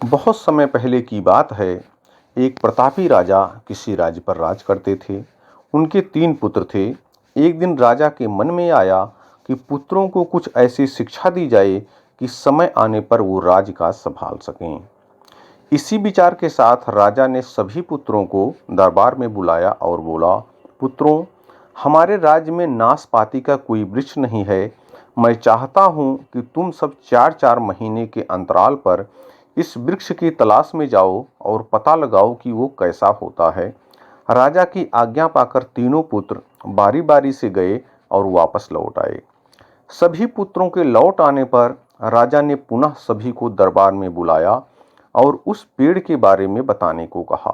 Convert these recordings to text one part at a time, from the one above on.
बहुत समय पहले की बात है। एक प्रतापी राजा किसी राज्य पर राज करते थे। उनके 3 पुत्र थे। एक दिन राजा के मन में आया कि पुत्रों को कुछ ऐसी शिक्षा दी जाए कि समय आने पर वो राज्य संभाल सकें। इसी विचार के साथ राजा ने सभी पुत्रों को दरबार में बुलाया और बोला, पुत्रों, हमारे राज्य में नाशपाती का कोई वृक्ष नहीं है। मैं चाहता हूं कि तुम सब 4-4 महीने के अंतराल पर इस वृक्ष की तलाश में जाओ और पता लगाओ कि वो कैसा होता है। राजा की आज्ञा पाकर तीनों पुत्र बारी बारी से गए और वापस लौट आए। सभी पुत्रों के लौट आने पर राजा ने पुनः सभी को दरबार में बुलाया और उस पेड़ के बारे में बताने को कहा।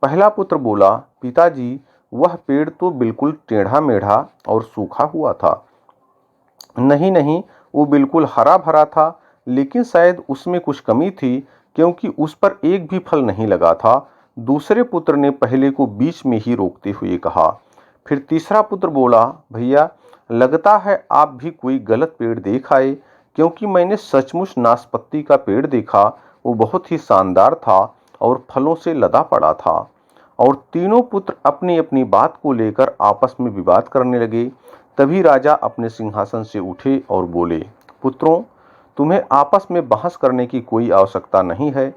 पहला पुत्र बोला, पिताजी, वह पेड़ तो बिल्कुल टेढ़ा मेढ़ा और सूखा हुआ था। नहीं नहीं, वो बिल्कुल हरा भरा था, लेकिन शायद उसमें कुछ कमी थी, क्योंकि उस पर एक भी फल नहीं लगा था। दूसरे पुत्र ने पहले को बीच में ही रोकते हुए कहा। फिर तीसरा पुत्र बोला, भैया, लगता है आप भी कोई गलत पेड़ देख आए, क्योंकि मैंने सचमुच नाशपत्ती का पेड़ देखा। वो बहुत ही शानदार था और फलों से लदा पड़ा था। और तीनों पुत्र अपनी अपनी बात को लेकर आपस में विवाद करने लगे। तभी राजा अपने सिंहासन से उठे और बोले, पुत्रों, तुम्हें आपस में बहस करने की कोई आवश्यकता नहीं है।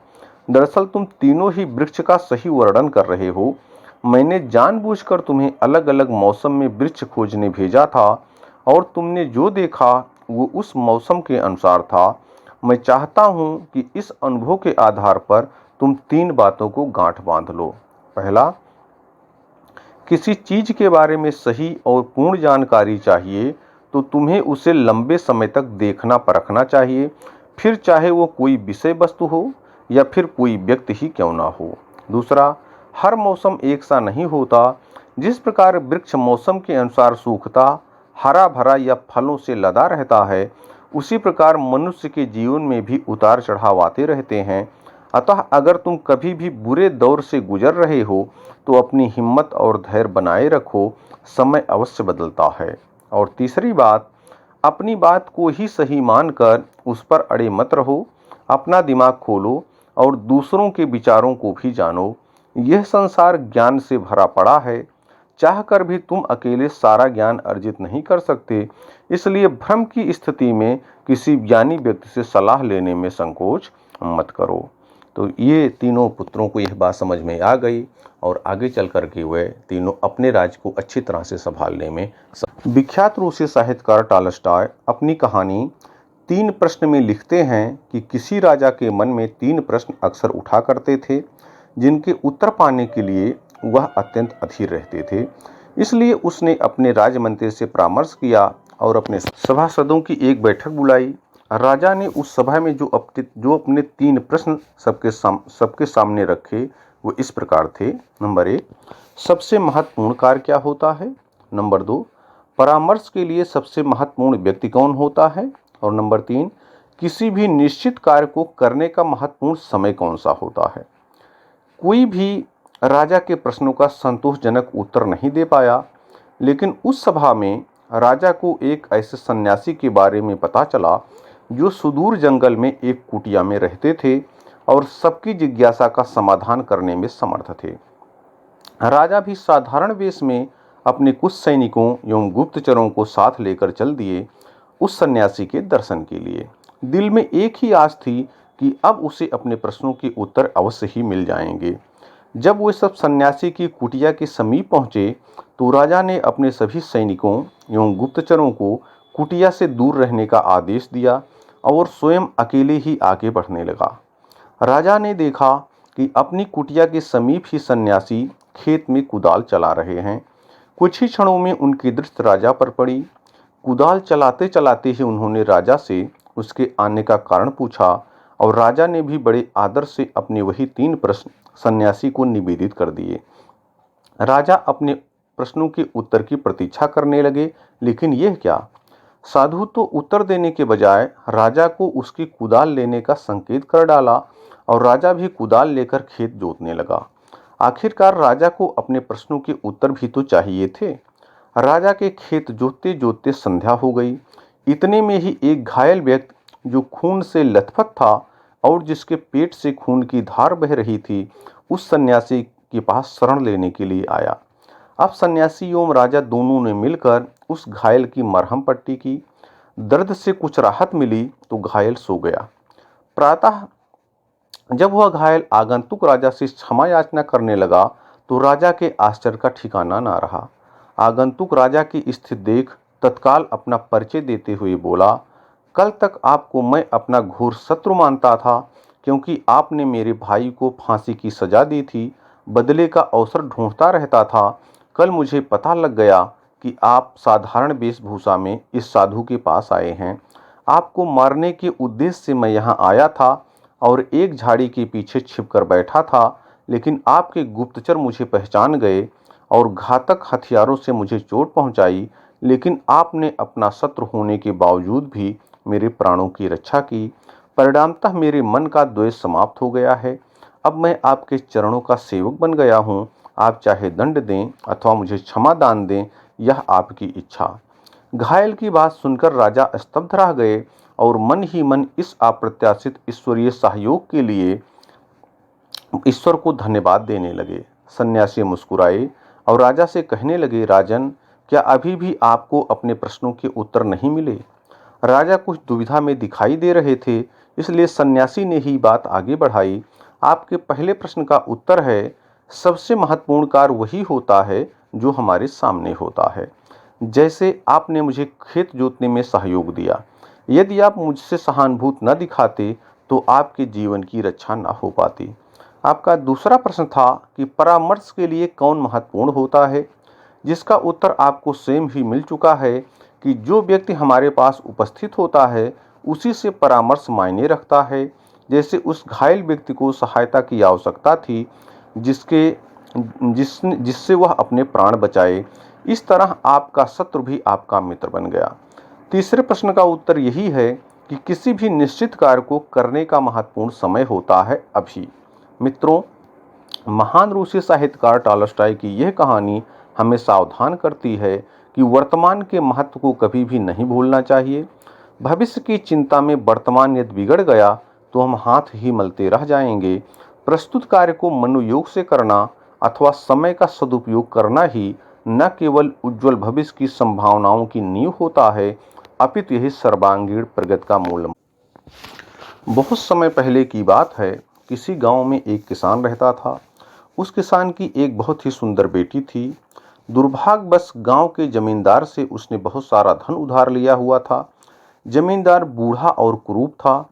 दरअसल तुम तीनों ही वृक्ष का सही वर्णन कर रहे हो। मैंने जानबूझकर तुम्हें अलग अलग मौसम में वृक्ष खोजने भेजा था, और तुमने जो देखा वो उस मौसम के अनुसार था। मैं चाहता हूं कि इस अनुभव के आधार पर तुम 3 बातों को गांठ बांध लो। पहला, किसी चीज के बारे में सही और पूर्ण जानकारी चाहिए तो तुम्हें उसे लंबे समय तक देखना परखना चाहिए, फिर चाहे वो कोई विषय वस्तु हो या फिर कोई व्यक्ति ही क्यों ना हो। दूसरा, हर मौसम एक सा नहीं होता। जिस प्रकार वृक्ष मौसम के अनुसार सूखता, हरा भरा या फलों से लदा रहता है, उसी प्रकार मनुष्य के जीवन में भी उतार चढ़ाव आते रहते हैं। अतः अगर तुम कभी भी बुरे दौर से गुजर रहे हो तो अपनी हिम्मत और धैर्य बनाए रखो, समय अवश्य बदलता है। और तीसरी बात, अपनी बात को ही सही मानकर उस पर अड़े मत रहो। अपना दिमाग खोलो और दूसरों के विचारों को भी जानो। यह संसार ज्ञान से भरा पड़ा है। चाहकर भी तुम अकेले सारा ज्ञान अर्जित नहीं कर सकते। इसलिए भ्रम की स्थिति में किसी ज्ञानी व्यक्ति से सलाह लेने में संकोच मत करो। तो ये तीनों पुत्रों को यह बात समझ में आ गई और आगे चल कर के वे तीनों अपने राज्य को अच्छी तरह से संभालने में विख्यात रूसी साहित्यकार टॉलस्टॉय अपनी कहानी 3 प्रश्न में लिखते हैं कि किसी राजा के मन में 3 प्रश्न अक्सर उठा करते थे, जिनके उत्तर पाने के लिए वह अत्यंत अधीर रहते थे। इसलिए उसने अपने राजमंत्री से परामर्श किया और अपने सभासदों की एक बैठक बुलाई। राजा ने उस सभा में जो अपने 3 प्रश्न सबके सामने रखे वो इस प्रकार थे। नंबर 1, सबसे महत्वपूर्ण कार्य क्या होता है। नंबर 2, परामर्श के लिए सबसे महत्वपूर्ण व्यक्ति कौन होता है। और नंबर 3, किसी भी निश्चित कार्य को करने का महत्वपूर्ण समय कौन सा होता है। कोई भी राजा के प्रश्नों का संतोषजनक उत्तर नहीं दे पाया, लेकिन उस सभा में राजा को एक ऐसे सन्यासी के बारे में पता चला जो सुदूर जंगल में एक कुटिया में रहते थे और सबकी जिज्ञासा का समाधान करने में समर्थ थे। राजा भी साधारण वेश में अपने कुछ सैनिकों एवं गुप्तचरों को साथ लेकर चल दिए उस सन्यासी के दर्शन के लिए। दिल में एक ही आस थी कि अब उसे अपने प्रश्नों के उत्तर अवश्य ही मिल जाएंगे। जब वे सब सन्यासी की कुटिया के समीप पहुंचे तो राजा ने अपने सभी सैनिकों एवं गुप्तचरों को कुटिया से दूर रहने का आदेश दिया और स्वयं अकेले ही आगे बढ़ने लगा। राजा ने देखा कि अपनी कुटिया के समीप ही सन्यासी खेत में कुदाल चला रहे हैं। कुछ ही क्षणों में उनकी दृष्टि राजा पर पड़ी। कुदाल चलाते चलाते ही उन्होंने राजा से उसके आने का कारण पूछा और राजा ने भी बड़े आदर से अपने वही 3 प्रश्न सन्यासी को निवेदित कर दिए। राजा अपने प्रश्नों के उत्तर की प्रतीक्षा करने लगे, लेकिन यह क्या, साधु तो उत्तर देने के बजाय राजा को उसकी कुदाल लेने का संकेत कर डाला और राजा भी कुदाल लेकर खेत जोतने लगा। आखिरकार राजा को अपने प्रश्नों के उत्तर भी तो चाहिए थे। राजा के खेत जोतते जोतते संध्या हो गई। इतने में ही एक घायल व्यक्ति जो खून से लथपथ था और जिसके पेट से खून की धार बह रही थी, उस सन्यासी के पास शरण लेने के लिए आया। अब सन्यासी एवं राजा दोनों ने मिलकर उस घायल की मरहम पट्टी की। दर्द से कुछ राहत मिली तो घायल सो गया। प्रातः जब वह घायल आगंतुक राजा से क्षमा याचना करने लगा तो राजा के आश्चर्य का ठिकाना ना रहा। आगंतुक राजा की स्थिति देख तत्काल अपना परिचय देते हुए बोला, कल तक आपको मैं अपना घोर शत्रु मानता था, क्योंकि आपने मेरे भाई को फांसी की सजा दी थी। बदले का अवसर ढूंढता रहता था। कल मुझे पता लग गया कि आप साधारण वेशभूषा में इस साधु के पास आए हैं। आपको मारने के उद्देश्य से मैं यहाँ आया था और एक झाड़ी के पीछे छिपकर बैठा था, लेकिन आपके गुप्तचर मुझे पहचान गए और घातक हथियारों से मुझे चोट पहुंचाई, लेकिन आपने अपना शत्रु होने के बावजूद भी मेरे प्राणों की रक्षा की। परिणामतः मेरे मन का द्वेष समाप्त हो गया है। अब मैं आपके चरणों का सेवक बन गया हूँ। आप चाहे दंड दें अथवा मुझे क्षमा दान दें, यह आपकी इच्छा। घायल की बात सुनकर राजा स्तब्ध रह गए और मन ही मन इस अप्रत्याशित ईश्वरीय सहयोग के लिए ईश्वर को धन्यवाद देने लगे। सन्यासी मुस्कुराए और राजा से कहने लगे, राजन, क्या अभी भी आपको अपने प्रश्नों के उत्तर नहीं मिले? राजा कुछ दुविधा में दिखाई दे रहे थे, इसलिए सन्यासी ने ही बात आगे बढ़ाई। आपके पहले प्रश्न का उत्तर है, सबसे महत्वपूर्ण कार्य वही होता है जो हमारे सामने होता है। जैसे आपने मुझे खेत जोतने में सहयोग दिया। यदि आप मुझसे सहानुभूति न दिखाते तो आपके जीवन की रक्षा न हो पाती। आपका दूसरा प्रश्न था कि परामर्श के लिए कौन महत्वपूर्ण होता है, जिसका उत्तर आपको स्वयं ही मिल चुका है कि जो व्यक्ति हमारे पास उपस्थित होता है उसी से परामर्श मायने रखता है। जैसे उस घायल व्यक्ति को सहायता की आवश्यकता थी जिससे वह अपने प्राण बचाए, इस तरह आपका शत्रु भी आपका मित्र बन गया। तीसरे प्रश्न का उत्तर यही है कि किसी भी निश्चित कार्य को करने का महत्वपूर्ण समय होता है अभी। मित्रों, महान रूसी साहित्यकार टॉलस्टॉय की यह कहानी हमें सावधान करती है कि वर्तमान के महत्व को कभी भी नहीं भूलना चाहिए। भविष्य की चिंता में वर्तमान यदि बिगड़ गया तो हम हाथ ही मलते रह जाएंगे। प्रस्तुत कार्य को मनोयोग से करना अथवा समय का सदुपयोग करना ही न केवल उज्जवल भविष्य की संभावनाओं की नींव होता है, अपितु यही सर्वांगीण प्रगति का मूल। बहुत समय पहले की बात है। किसी गांव में एक किसान रहता था। उस किसान की एक बहुत ही सुंदर बेटी थी। दुर्भाग्यवश गांव के जमींदार से उसने बहुत सारा धन उधार लिया हुआ था। जमींदार बूढ़ा और कुरूप था।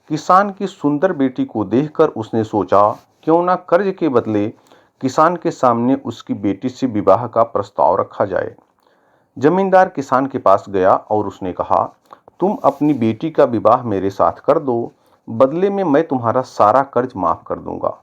किसान की सुंदर बेटी को देखकर उसने सोचा, क्यों ना कर्ज के बदले किसान के सामने उसकी बेटी से विवाह का प्रस्ताव रखा जाए। जमींदार किसान के पास गया और उसने कहा, तुम अपनी बेटी का विवाह मेरे साथ कर दो, बदले में मैं तुम्हारा सारा कर्ज माफ कर दूंगा।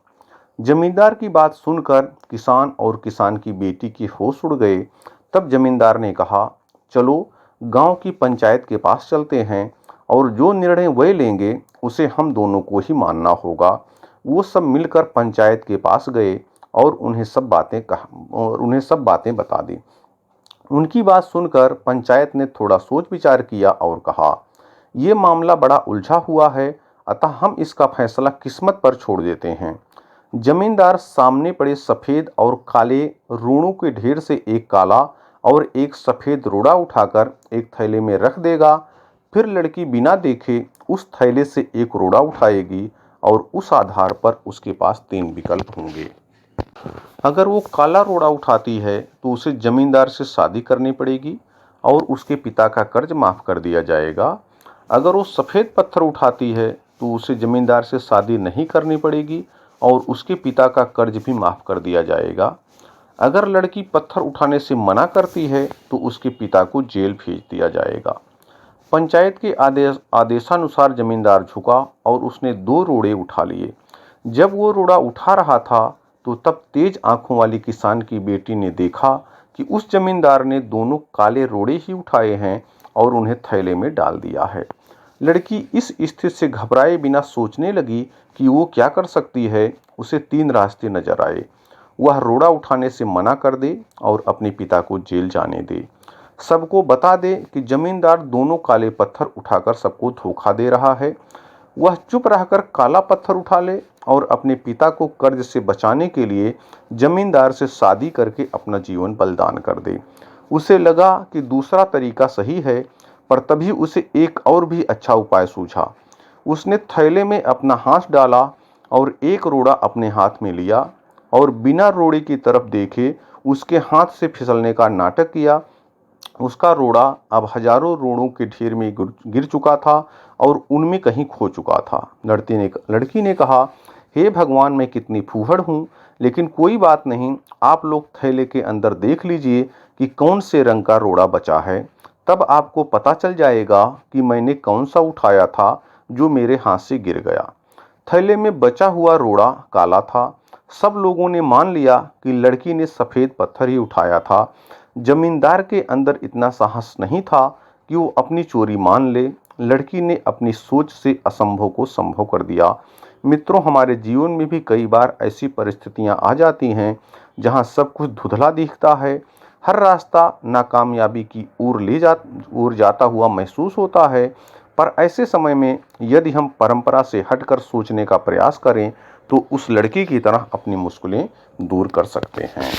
जमींदार की बात सुनकर किसान और किसान की बेटी के होश उड़ गए। तब जमींदार ने कहा, चलो गांव की पंचायत के पास चलते हैं और जो निर्णय वह लेंगे उसे हम दोनों को ही मानना होगा। वो सब मिलकर पंचायत के पास गए और उन्हें सब बातें बता दी। उनकी बात सुनकर पंचायत ने थोड़ा सोच विचार किया और कहा, यह मामला बड़ा उलझा हुआ है, अतः हम इसका फैसला किस्मत पर छोड़ देते हैं। जमींदार सामने पड़े सफेद और काले रूणों के ढेर से एक काला और एक सफेद रोड़ा उठाकर एक थैले में रख देगा। फिर लड़की बिना देखे उस थैले से एक रोड़ा उठाएगी और उस आधार पर उसके पास 3 विकल्प होंगे। अगर वो काला रोड़ा उठाती है तो उसे जमींदार से शादी करनी पड़ेगी और उसके पिता का कर्ज माफ कर दिया जाएगा। अगर वो सफेद पत्थर उठाती है तो उसे जमींदार से शादी नहीं करनी पड़ेगी और उसके पिता का कर्ज भी माफ कर दिया जाएगा। अगर लड़की पत्थर उठाने से मना करती है तो उसके पिता को जेल भेज दिया जाएगा। पंचायत के आदेशानुसार जमींदार झुका और उसने 2 रोड़े उठा लिए। जब वो रोड़ा उठा रहा था तो तब तेज आंखों वाली किसान की बेटी ने देखा कि उस जमींदार ने दोनों काले रोड़े ही उठाए हैं और उन्हें थैले में डाल दिया है। लड़की इस स्थिति से घबराए बिना सोचने लगी कि वो क्या कर सकती है। उसे 3 रास्ते नजर आए। वह रोड़ा उठाने से मना कर दे और अपने पिता को जेल जाने दे। सबको बता दे कि जमींदार दोनों काले पत्थर उठाकर सबको धोखा दे रहा है। वह चुप रहकर काला पत्थर उठा ले और अपने पिता को कर्ज से बचाने के लिए जमींदार से शादी करके अपना जीवन बलिदान कर दे। उसे लगा कि दूसरा तरीका सही है, पर तभी उसे एक और भी अच्छा उपाय सूझा। उसने थैले में अपना हाथ डाला और एक रोड़ा अपने हाथ में लिया और बिना रोड़े की तरफ देखे उसके हाथ से फिसलने का नाटक किया। उसका रोड़ा अब हजारों रोड़ों के ढेर में गिर चुका था और उनमें कहीं खो चुका था। लड़की ने कहा, हे भगवान, मैं कितनी फूहड़ हूँ, लेकिन कोई बात नहीं, आप लोग थैले के अंदर देख लीजिए कि कौन से रंग का रोड़ा बचा है। तब आपको पता चल जाएगा कि मैंने कौन सा उठाया था जो मेरे हाथ से गिर गया। थैले में बचा हुआ रोड़ा काला था। सब लोगों ने मान लिया कि लड़की ने सफेद पत्थर ही उठाया था। जमींदार के अंदर इतना साहस नहीं था कि वो अपनी चोरी मान ले। लड़की ने अपनी सोच से असंभव को संभव कर दिया। मित्रों, हमारे जीवन में भी कई बार ऐसी परिस्थितियां आ जाती हैं जहां सब कुछ धुंधला दिखता है। हर रास्ता नाकामयाबी की ओर जाता हुआ महसूस होता है। पर ऐसे समय में यदि हम परंपरा से हटकर सोचने का प्रयास करें तो उस लड़की की तरह अपनी मुश्किलें दूर कर सकते हैं।